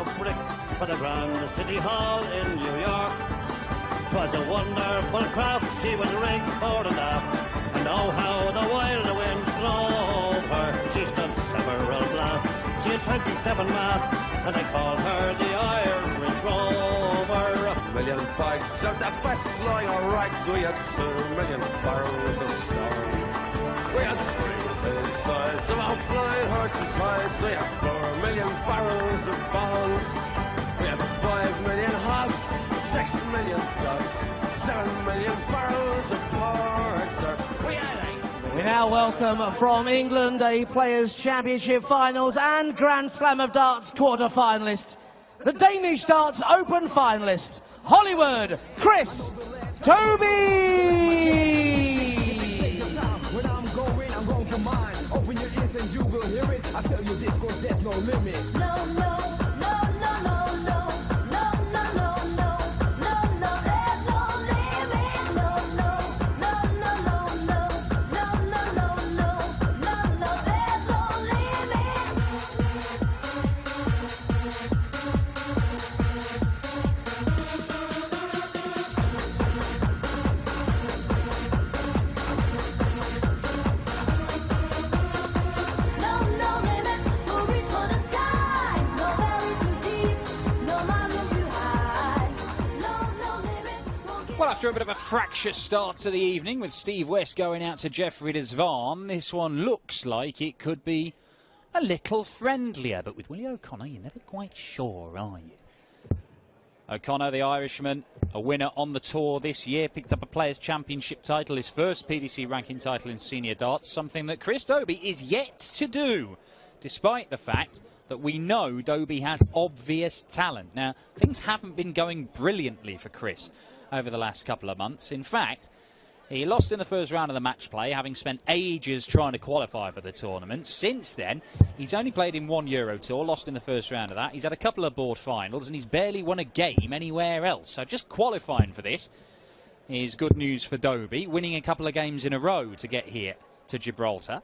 of bricks for the Grand City Hall in New York. 'Twas a wonderful craft, she was rigged fore and aft, and oh how the wild wind drove her. She stood several blasts, she had 27 masts, and they called her the Irish Rover. Million bags of the best line of rags, we had 2 million barrels of stone. We had 3 sides of our blind horses' hides, we had 4 million barrels of bones. We had 5 million hogs, 6 million dogs, 7 million barrels of porter. We had 8. We now welcome from England a Players' Championship Finals and Grand Slam of Darts quarter-finalist, the Danish Darts Open finalist, Hollywood Chris Dobey. Open your ears and you will hear it. I tell you this, cause there's no limit. No, no, no, no, no, no, no, no, no, no, no, no, there's no limit. No, no, no, no, no, no, no, no, no, no, no, no, there's no limit. Well, after a bit of a fractious start to the evening with Steve West going out to Jeffrey Desvan, this one looks like it could be a little friendlier. But with Willie O'Connor, you're never quite sure, are you? O'Connor, the Irishman, a winner on the tour this year, picked up a Players' Championship title, his first PDC ranking title in senior darts, something that Chris Dobey is yet to do, despite the fact that we know Dobey has obvious talent. Now, things haven't been going brilliantly for Chris over the last couple of months. In fact, he lost in the first round of the match play, having spent ages trying to qualify for the tournament. Since then, he's only played in 1 Euro Tour, lost in the first round of that. He's had a couple of board finals, and he's barely won a game anywhere else. So just qualifying for this is good news for Dobey, winning a couple of games in a row to get here to Gibraltar.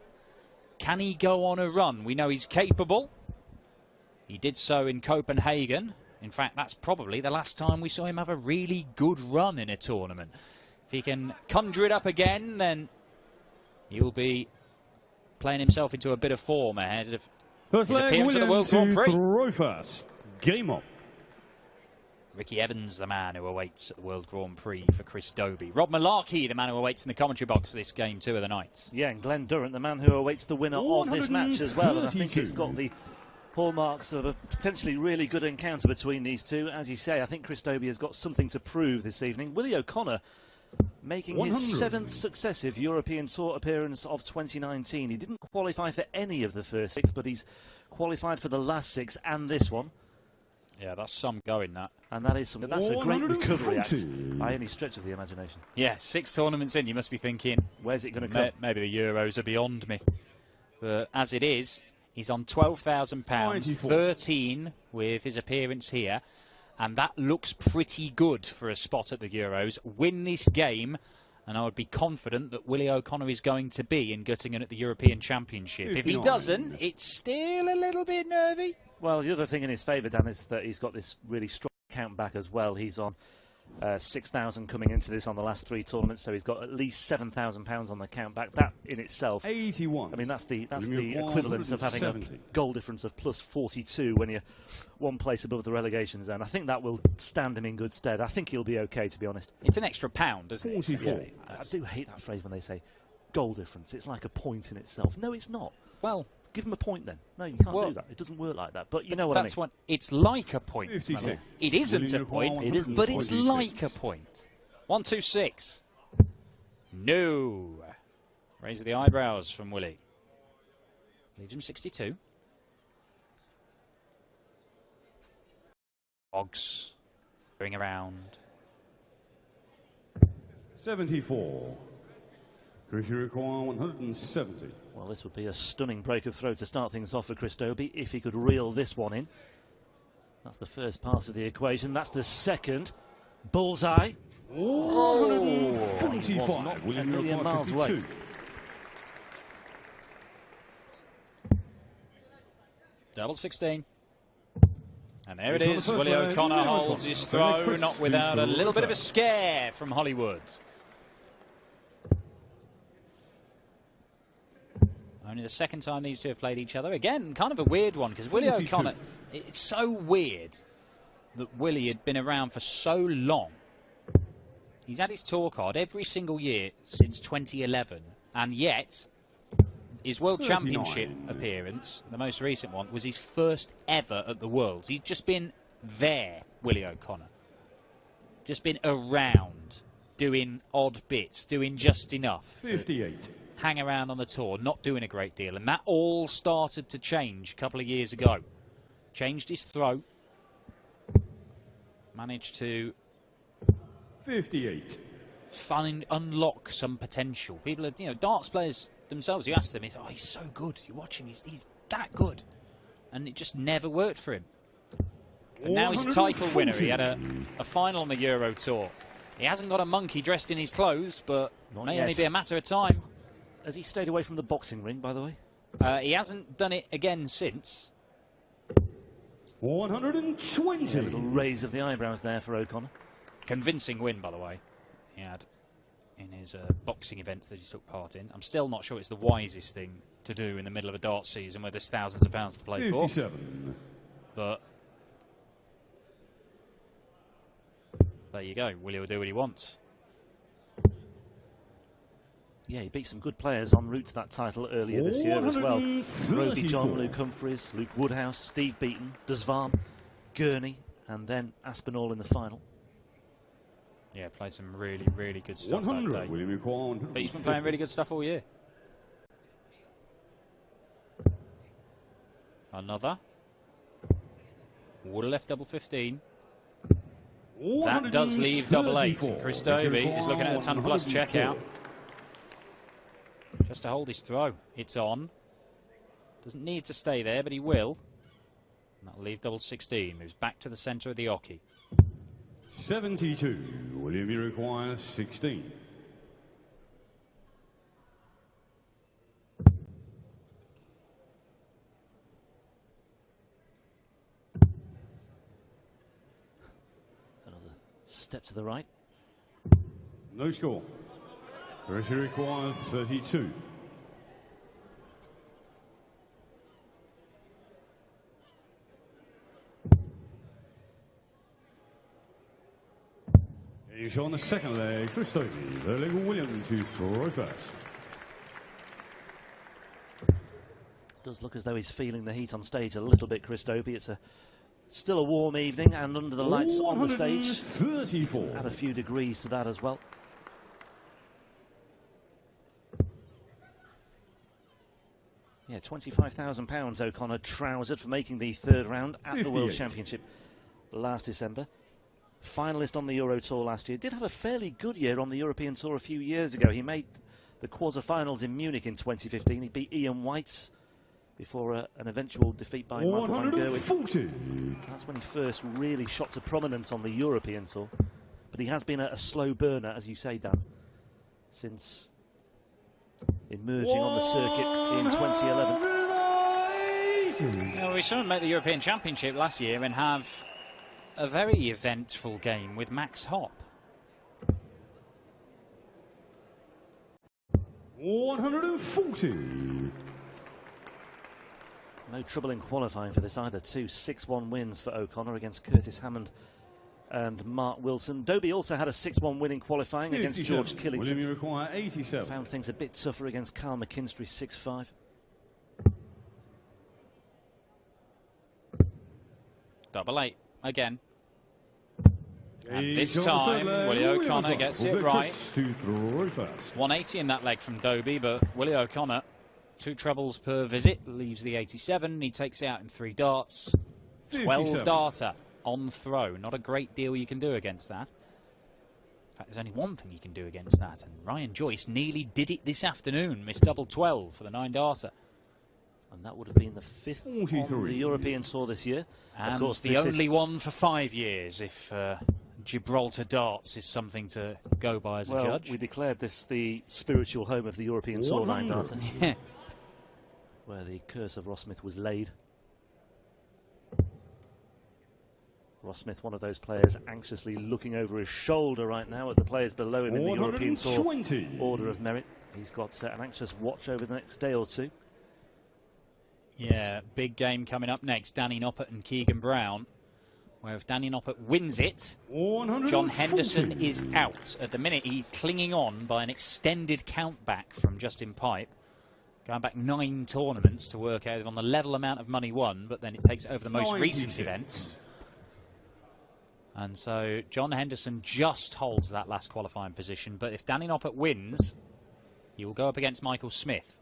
Can he go on a run? We know he's capable. He did so in Copenhagen. In fact, that's probably the last time we saw him have a really good run in a tournament. If he can conjure it up again, then he'll be playing himself into a bit of form ahead of his appearance at the World Grand Prix. Throw first. Game up. Ricky Evans, the man who awaits at the World Grand Prix for Chris Dobey. Rob Malarkey, the man who awaits in the commentary box for this game 2 of the night. Yeah, and Glenn Durrant, the man who awaits the winner of this match as well. And I think it's got the hallmarks of a potentially really good encounter between these two. As you say, I think Chris Dobey has got something to prove this evening. Willie O'Connor making his 7th successive European Tour appearance of 2019. He didn't qualify for any of the first 6, but he's qualified for the last 6 and this one. Yeah, that's some going, that. And that is something. That's a great recovery act by any stretch of the imagination. Yeah, 6 tournaments in, you must be thinking, where's it going to come? Maybe the Euros are beyond me. But as it is, he's on £12,000, 13 with his appearance here, and that looks pretty good for a spot at the Euros. Win this game, and I would be confident that Willie O'Connor is going to be in Göttingen at the European Championship. If he doesn't, it's still a little bit nervy. Well, the other thing in his favour, Dan, is that he's got this really strong count back as well. He's on 6,000 coming into this on the last 3 tournaments, so he's got at least £7,000 on the count back. That in itself, 81. I mean, that's the equivalent of having a goal difference of plus 42 when you're 1 place above the relegation zone. I think that will stand him in good stead. I think he'll be okay, to be honest. It's an extra pound, isn't it? 44. Yeah, I do hate that phrase when they say goal difference. It's like a point in itself. No, it's not. Well, give him a point then. No, you can't do that. It doesn't work like that. But you know what I mean. It's like a point. 56. It isn't a point, but it's like a point. 1-2-6. No. Raise the eyebrows from Willie. Leaves him 62. Boggs. Going around. 74. Chris, you require 170. Well, this would be a stunning break of throw to start things off for Chris Dobey if he could reel this one in. That's the first part of the equation. That's the second. Bullseye. Oh, 45. Not a million miles away. Double 16. And there it is. Willie O'Connor holds his throw, not without a little bit of a scare from Hollywood. Only the second time these two have played each other. Again, kind of a weird one, because Willie O'Connor, it's so weird that Willie had been around for so long. He's had his tour card every single year since 2011, and yet his World Championship appearance, the most recent one, was his first ever at the Worlds. He's just been there, Willie O'Connor. Just been around, doing odd bits, doing just enough. 58. Hang around on the tour, not doing a great deal. And that all started to change a couple of years ago. Changed his throw. Managed to 58. unlock some potential. People are, darts players themselves, you ask them, oh, he's so good. You watch him, he's that good. And it just never worked for him. And now he's a title winner. He had a final on the Euro Tour. He hasn't got a monkey dressed in his clothes, but it may only be a matter of time. Has he stayed away from the boxing ring, by the way? He hasn't done it again since. 120. A little raise of the eyebrows there for O'Connor. Convincing win, by the way, he had in his boxing event that he took part in. I'm still not sure it's the wisest thing to do in the middle of a darts season where there's thousands of pounds to play 57. for. But there you go. Willie will do what he wants. Yeah, he beat some good players en route to that title earlier this year as well. Roby John, Luke Humphries, Luke Woodhouse, Steve Beaton, Desvan, Gurney, and then Aspinall in the final. Yeah, played some really, really good stuff that day. But he's been playing really good stuff all year. Another. Would have left double 15. That does leave double 8. And Chris Dobey is looking at a ton plus checkout. Just to hold his throw. It's on. Doesn't need to stay there, but he will. And that'll leave double 16. Moves back to the centre of the oche. 72. William, you require 16. Another step to the right. No score. Pressure requires 32. He's on the second leg, Chris Dobey, the leg William to throw first. Does look as though he's feeling the heat on stage a little bit, Chris Dobey. It's still a warm evening, and under the lights on the stage, 34. add a few degrees to that as well. Yeah, £25,000 O'Connor trousered for making the third round at 58. the World Championship last December. Finalist on the Euro Tour last year. Did have a fairly good year on the European Tour a few years ago. He made the quarter-finals in Munich in 2015. He beat Ian Whites before an eventual defeat by Michael van Gerwen. That's when he first really shot to prominence on the European Tour. But he has been a slow burner, as you say, Dan, since emerging on the circuit in 2011. Well, we saw him make the European Championship last year and have a very eventful game with Max Hopp. 140. No trouble in qualifying for this either. 2 6-1 wins for O'Connor against Curtis Hammond and Mark Wilson. Dobey also had a 6-1 win in qualifying against George Killington. William, you require 87. Found things a bit tougher against Carl McKinstry, 6-5. Double 8 again. And this time, Willie O'Connor gets it right. 180 in that leg from Dobey, but Willie O'Connor, 2 trebles per visit, leaves the 87. He takes it out in 3 darts. 12 darter on throw. Not a great deal you can do against that. In fact, there's only one thing you can do against that, and Ryan Joyce nearly did it this afternoon. Missed double 12 for the 9 darter. And that would have been the 5th on the European Tour this year. And of course, the only one for 5 years, if Gibraltar darts is something to go by as a judge. We declared this the spiritual home of the European Tour 9 darter. Yeah. Where the curse of Ross Smith was laid. Ross Smith, one of those players, anxiously looking over his shoulder right now at the players below him in the European Tour Order of Merit. He's got an anxious watch over the next day or two. Yeah, big game coming up next. Danny Noppert and Keegan Brown. Where if Danny Noppert wins it, John Henderson is out. At the minute, he's clinging on by an extended count back from Justin Pipe. Going back 9 tournaments to work out on the level amount of money won, but then it takes over the most recent events. And so John Henderson just holds that last qualifying position. But if Danny Noppert wins, he will go up against Michael Smith.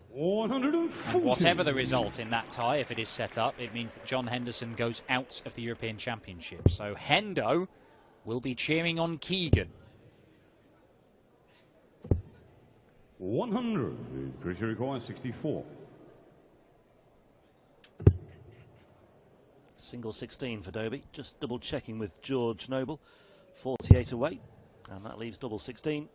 140. And whatever the result in that tie, if it is set up, it means that John Henderson goes out of the European Championship. So Hendo will be cheering on Keegan. 100. Chris requires 64. Single 16 for Dobey. Just double checking with George Noble. 48 away. And that leaves double 16.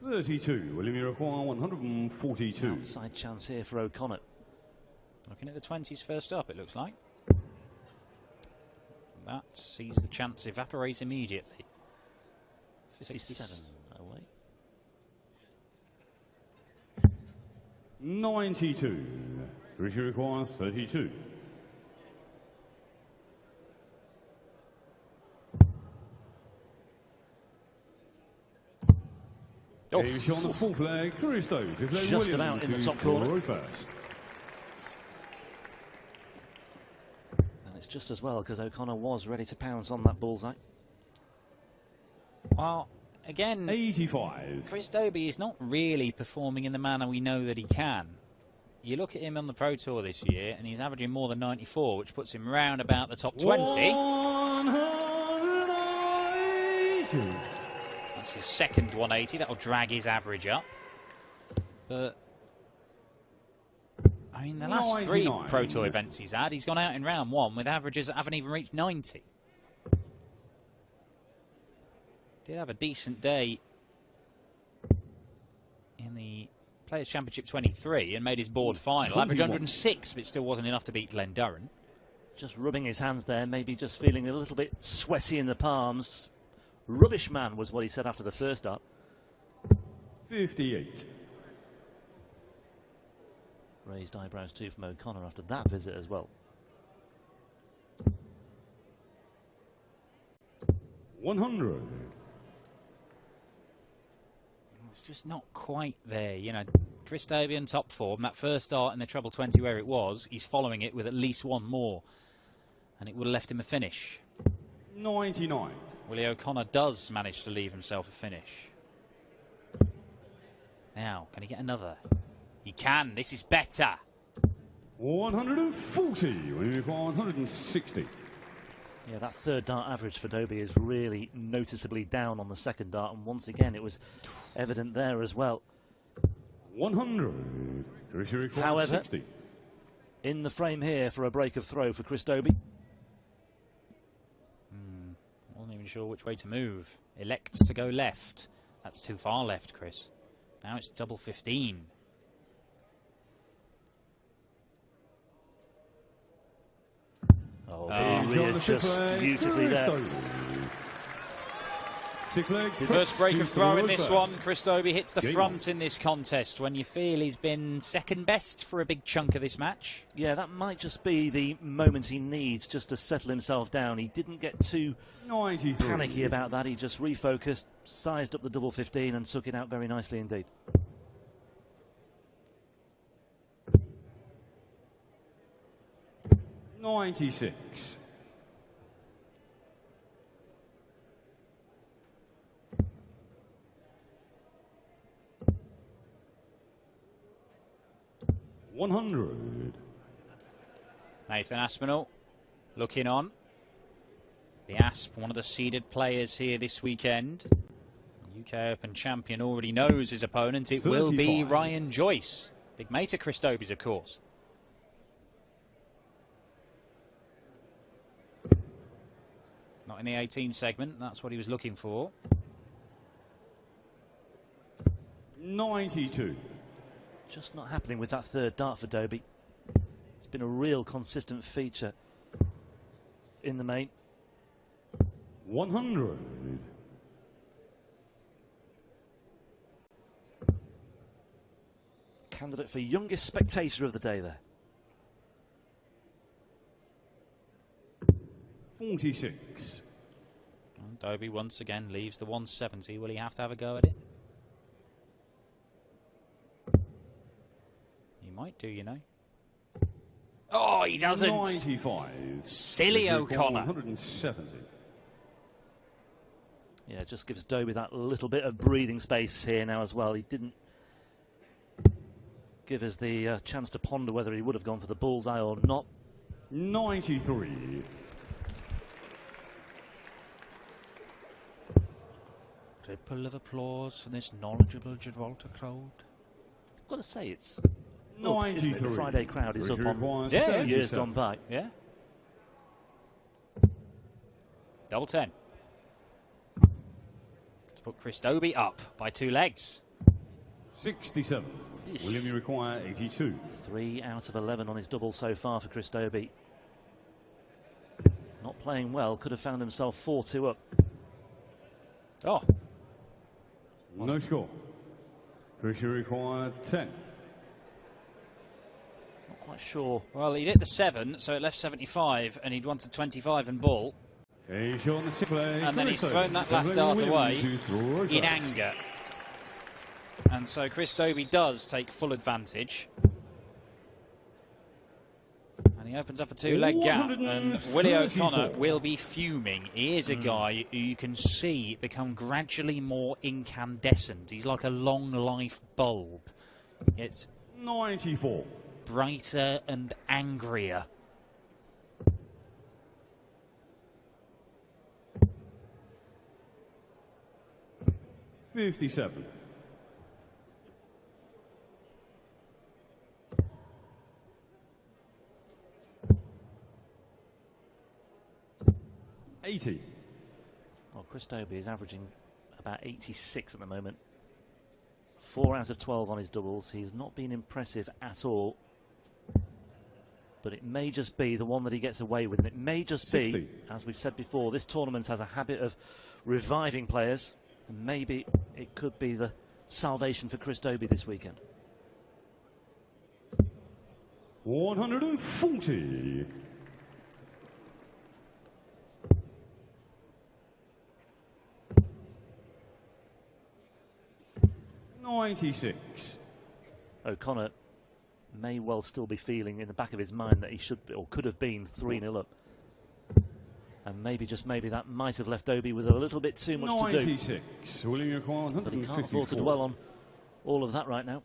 32. William require 142. Outside chance here for O'Connor. Looking at the 20s first up, it looks like. That sees the chance evaporate immediately. 57 away. 92. Chris requires 32. Oh. On the full flag, Chris Dobey. Just about in the top corner. And it's just as well because O'Connor was ready to pounce on that bullseye. Well, again, 85. Chris Dobey is not really performing in the manner we know that he can. You look at him on the Pro Tour this year, and he's averaging more than 94, which puts him round about the top 20. 180. That's his second 180. That'll drag his average up. But, I mean, the last 3 Pro Tour events he's had, he's gone out in round 1 with averages that haven't even reached 90. Did have a decent day in the Players' Championship 23 and made his board final. Average 106, but it still wasn't enough to beat Glenn Durran. Just rubbing his hands there, maybe just feeling a little bit sweaty in the palms. Rubbish man was what he said after the first up. 58. Raised eyebrows too from O'Connor after that visit as well. 100. It's just not quite there, you know. Chris Dobey in top form, that first start in the treble 20 where it was, he's following it with at least one more. And it would have left him a finish. 99. Willie O'Connor does manage to leave himself a finish. Now, can he get another? He can. This is better. 140. We require 160. Yeah, that third dart average for Dobey is really noticeably down on the second dart, and once again it was evident there as well. 100. However, 60. in the frame here for a break of throw for Chris Dobey. Wasn't even sure which way to move. Elects to go left. That's too far left, Chris. Now it's double 15. Oh, just beautifully there. First break of throw in this one. Chris Dobey hits the front in this contest when you feel he's been second best for a big chunk of this match. Yeah, that might just be the moment he needs just to settle himself down. He didn't get too panicky about that. He just refocused, sized up the double 15 and took it out very nicely indeed. $96. 100. Nathan Aspinall looking on. The Asp, one of the seeded players here this weekend. The UK Open champion already knows his opponent. It will be Ryan Joyce. Big mate of Chris Dobey's, of course. Not in the 18 segment. That's what he was looking for. 92. Just not happening with that third dart for Dobey. It's been a real consistent feature in the main. 100. Candidate for youngest spectator of the day there. 46. And Dobey once again leaves the 170. Will he have to have a go at it? He might do, you know. Oh, he doesn't. 95. Silly O'Connor. 170. Yeah, it just gives Dobey that little bit of breathing space here now as well. He didn't give us the chance to ponder whether he would have gone for the bullseye or not. 93. Ripple of applause from this knowledgeable Gibraltar crowd. I've got to say, it's... 93. The Friday crowd is up on Yeah, years gone by. Yeah. Double 10. To put Chris Dobey up by 2 legs. 67. William, you require 82. 3 out of 11 on his double so far for Chris Dobey. Not playing well, could have found himself 4-2 up. Oh. No score. Chris, you require 10. Not quite sure. Well, he'd hit the 7, so it left 75, and he'd wanted 25 and ball. He's on the 6 play. And then he's thrown that last dart away in anger. And so Chris Dobey does take full advantage. And he opens up a 2-leg gap, and Willie O'Connor will be fuming. He is a guy who you can see become gradually more incandescent. He's like a long life bulb. It's 94. brighter and angrier. $57. $80. Well, Chris Dobey is averaging about 86 at the moment. 4 out of 12 on his doubles. He's not been impressive at all. But it may just be the one that he gets away with. And it may just 60. be, as we've said before, this tournament has a habit of reviving players. And maybe it could be the salvation for Chris Dobey this weekend. 140. $96. O'Connor may well still be feeling in the back of his mind that he should be, or could have been 3-0 up. And maybe, just maybe, that might have left Dobey with a little bit too much to do. 96. William O'Connor, But he can't afford to dwell on all of that right now.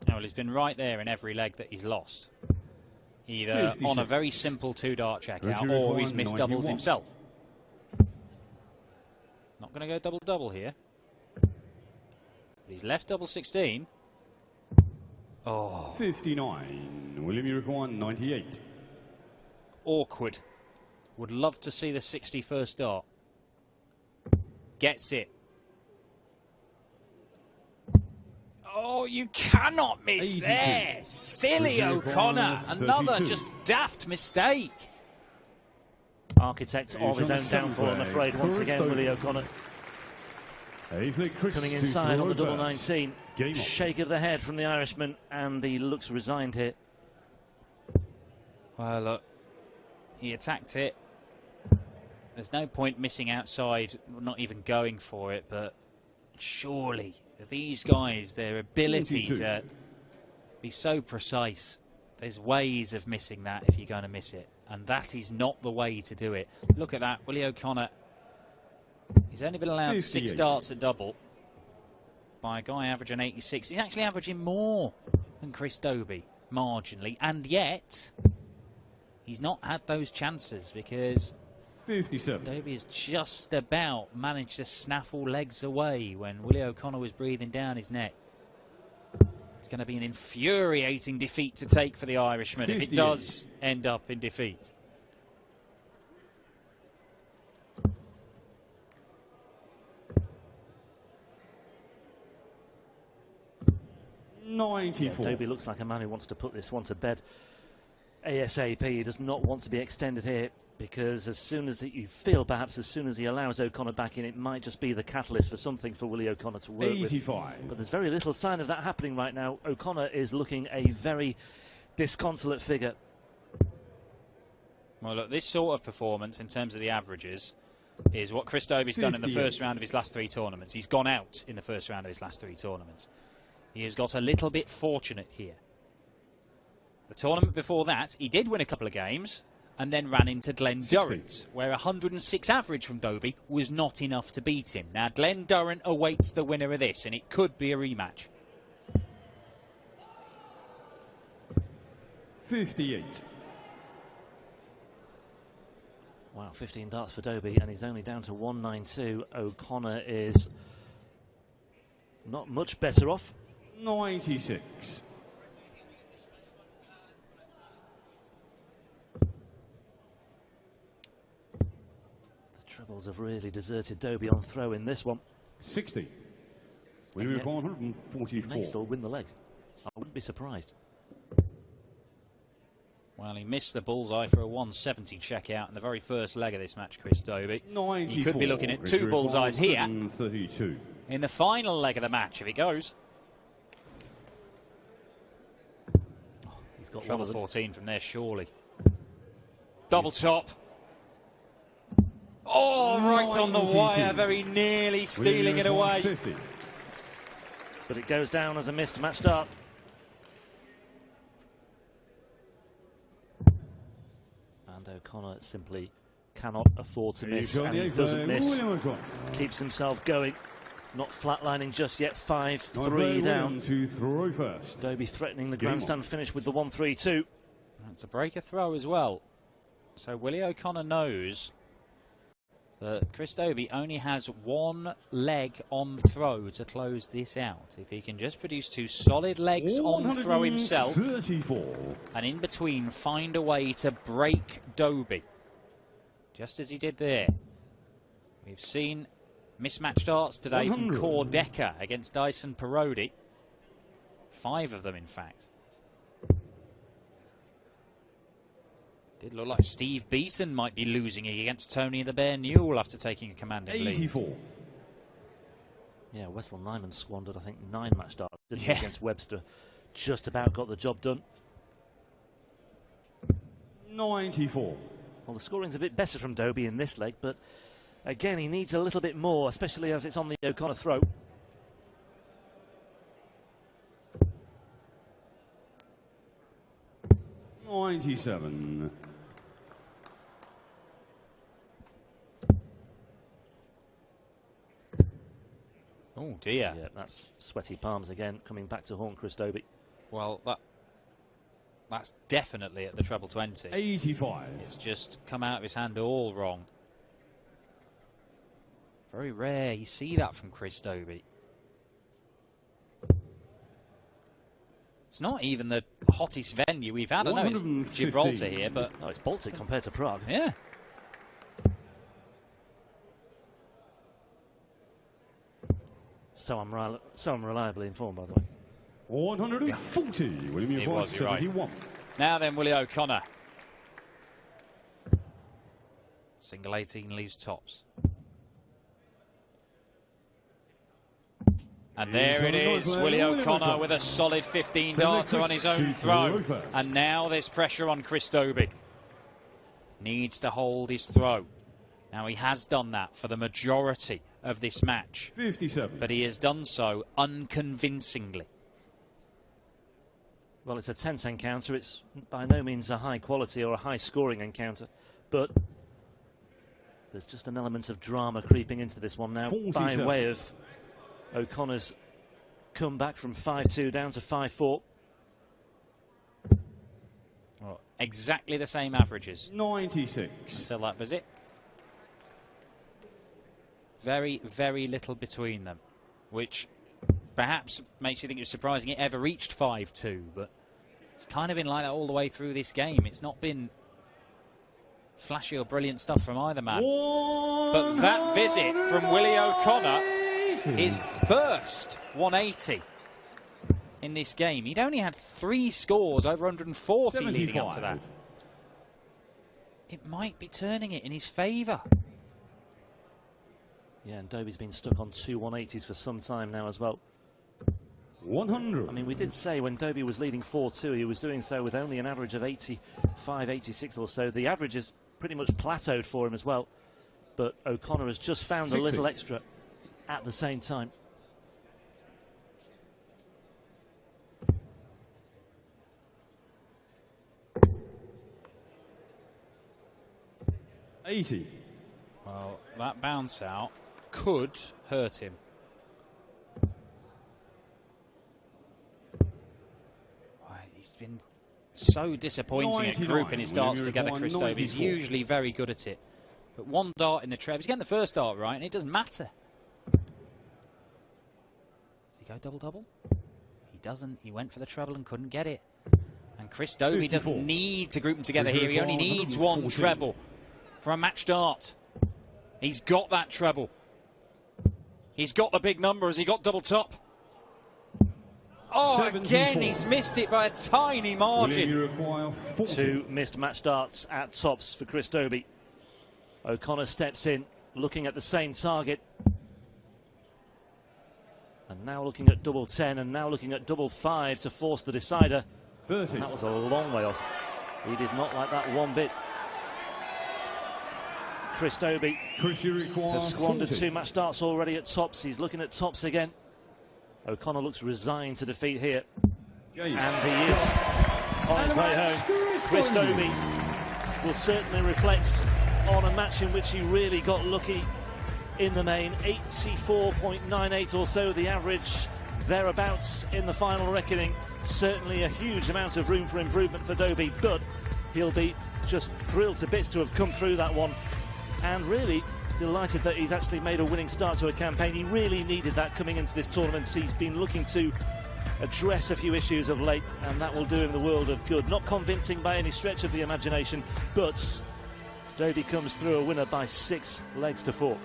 Well, he's been right there in every leg that he's lost. Either 56. on a very simple 2-dart checkout, Richard or he's Require, missed doubles 91. himself. Not going to go double-double here. But he's left double 16. Oh. 59. William, you require 98. Awkward. Would love to see the 61st dart. Gets it. Oh, you cannot miss 82. there. Silly Richard O'Connor. Require, Another 32. just daft mistake. Architect of his own downfall, I'm afraid, once again, Willie O'Connor. Coming inside on the double 19. Shake of the head from the Irishman, and he looks resigned here. Well, look, he attacked it. There's no point missing outside, not even going for it, but surely these guys, their ability 42. to be so precise, there's ways of missing that if you're going to miss it, and that is not the way to do it. Look at that, Willie O'Connor. He's only been allowed 6 darts at double by a guy averaging 86. He's actually averaging more than Chris Dobey, marginally, and yet he's not had those chances because 57. Dobey has just about managed to snaffle legs away when Willie O'Connor was breathing down his neck. It's going to be an infuriating defeat to take for the Irishman 58. if it does end up in defeat. $94. Dobey looks like a man who wants to put this one to bed ASAP. He does not want to be extended here, because as soon as you feel perhaps as soon as he allows O'Connor back in, it might just be the catalyst for something for Willie O'Connor to work 85. with. But there's very little sign of that happening right now. O'Connor is looking a very disconsolate figure. Well, look, this sort of performance in terms of the averages is what Chris Dobey's done in the first round of his last 3 tournaments. He's gone out in the first round of his last 3 tournaments. He has got a little bit fortunate here. The tournament before that, he did win a couple of games and then ran into Glenn Durrant, where 106 average from Dobey was not enough to beat him. Now, Glenn Durrant awaits the winner of this, and it could be a rematch. 58. Wow, 15 darts for Dobey, and he's only down to 192. O'Connor is not much better off. 96. The Trebles have really deserted Dobey on throw in this one. 60. Winning with 144. He may still win the leg. I wouldn't be surprised. Well, he missed the bullseye for a 170 checkout in the very first leg of this match, Chris Dobey. He could be looking at 2 bullseyes here in the final leg of the match if it goes. He's got Treble 14 from there, surely. Double top. Oh, right on the wire, very nearly stealing it away. But it goes down as a missed match dart. And O'Connor simply cannot afford to miss, and he doesn't miss. Keeps himself going. Not flatlining just yet. 5-3 down. To throw first. Dobey threatening the grandstand finish with the 1-3-2. That's a breaker throw as well. So Willie O'Connor knows that Chris Dobey only has 1 leg on throw to close this out. If he can just produce 2 solid legs on throw himself, 34. and in between find a way to break Dobey, just as he did there. We've seen mismatched darts today from Core Decker against Dyson Parodi. 5 of them, in fact. Did look like Steve Beaton might be losing it against Tony the Bear Newell after taking a commanding lead. 84. Yeah, Wessel Nyman squandered, I think, 9 match darts against Webster. Just about got the job done. 94. Well, the scoring's a bit better from Dobey in this leg, but again, he needs a little bit more, especially as it's on the O'Connor throw. $97. Oh dear. Yeah, that's sweaty palms again, coming back to haunt Chris Dobey. Well, that's definitely at the treble 20. 85. It's just come out of his hand all wrong. Very rare you see that from Chris Dobey. It's not even the hottest venue we've had. I know it's Gibraltar here, but... Oh, it's Baltic compared to Prague. Yeah. So unreliably informed, by the way. 140. William It was, you're right. 71. Now then, Willie O'Connor. Single 18 leaves tops. And there it is, Willie O'Connor with a solid 15 darter on his own throw. And now there's pressure on Chris Dobey. Needs to hold his throw. Now he has done that for the majority of this match. 57. But he has done so unconvincingly. Well, it's a tense encounter. It's by no means a high quality or a high scoring encounter, but there's just an element of drama creeping into this one now 47. by way of O'Connor's come back from 5-2 down to 5-4. Well, exactly the same averages 96. until that visit. Very, very little between them, which perhaps makes you think it's surprising it ever reached 5-2, but it's kind of been like that all the way through this game. It's not been flashy or brilliant stuff from either man. But that visit from Willie O'Connor, his first 180 in this game. He'd only had 3 scores over 140 leading up to that. it might be turning it in his favour. Yeah, and Dobey's been stuck on 2 180s for some time now as well. 100. I mean, we did say when Dobey was leading 4-2, he was doing so with only an average of 85, 86 or so. The average is pretty much plateaued for him as well. But O'Connor has just found 60. a little extra at the same time. $80. Well, that bounce out could hurt him. He's been so disappointing at grouping his darts together, Chris Dobey. He's usually very good at it. But one dart in the trev, he's getting the first dart right, and it doesn't matter. Does he go double-double? He doesn't. He went for the treble and couldn't get it. And Chris Dobey doesn't need to group them together here. He only needs one treble for a match dart. He's got that treble. He's got the big number. Has he got double top? Oh, 74. Again, he's missed it by a tiny margin. 2 missed match darts at tops for Chris Dobey. O'Connor steps in, looking at the same target. And now looking at double 10, and now looking at double 5 to force the decider. 30. And that was a long way off. He did not like that one bit. Chris Dobey has squandered 2 match darts already at tops. He's looking at tops again. O'Connor looks resigned to defeat here. And he is on his way home. Chris Dobey will certainly reflect on a match in which he really got lucky in the main. 84.98 or so the average, thereabouts in the final reckoning. Certainly a huge amount of room for improvement for Dobey, but he'll be just thrilled to bits to have come through that one. And really delighted that he's actually made a winning start to a campaign. He really needed that coming into this tournament. He's been looking to address a few issues of late, and that will do him the world of good. Not convincing by any stretch of the imagination, but Dobey comes through a winner by 6 legs to 4.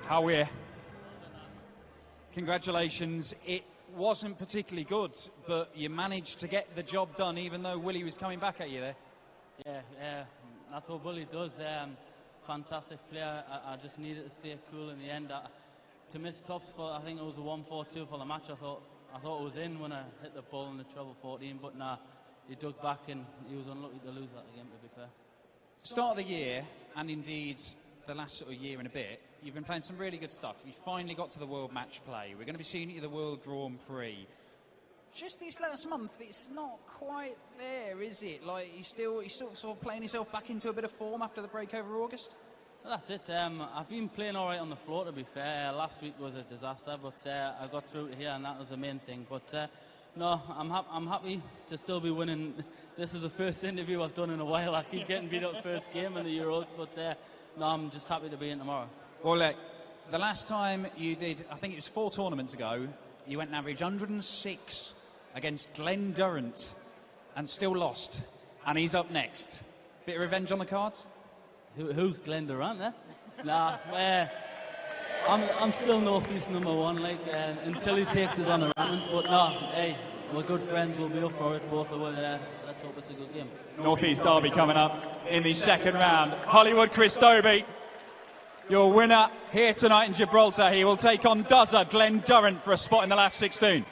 Howie, congratulations. It wasn't particularly good, but you managed to get the job done even though Willie was coming back at you there. Yeah, that's what Willie does. Fantastic player. I just needed to stay cool in the end. To miss tops for, I think it was a 1-4-2 for the match. I thought it was in when I hit the ball in the treble 14, but nah, he dug back and he was unlucky to lose that game, to be fair. Start of the year, and indeed the last sort of year and a bit, you've been playing some really good stuff. You finally got to the World Match Play. We're going to be seeing you at the World Grand Prix. Just this last month, it's not quite there, is it? Like, you're still sort of playing yourself back into a bit of form after the break over August? Well, that's it. I've been playing all right on the floor, to be fair. Last week was a disaster, but I got through to here, and that was the main thing. But no, I'm happy to still be winning. This is the first interview I've done in a while. I keep getting beat up first game in the Euros, but no, I'm just happy to be in tomorrow. Well, look, the last time you did, I think it was 4 tournaments ago, you went an average 106 against Glenn Durrant and still lost. And he's up next. Bit of revenge on the cards? Who's Glenn Durrant, eh? Nah, I'm still Northeast #1, like, until he takes us on the rounds. But no, hey, we're good friends. We'll be up for it, both of us. Let's hope it's a good game. Northeast Derby coming up in the second round. Hollywood Chris Dobey, your winner here tonight in Gibraltar. He will take on Glenn Durrant for a spot in the last 16.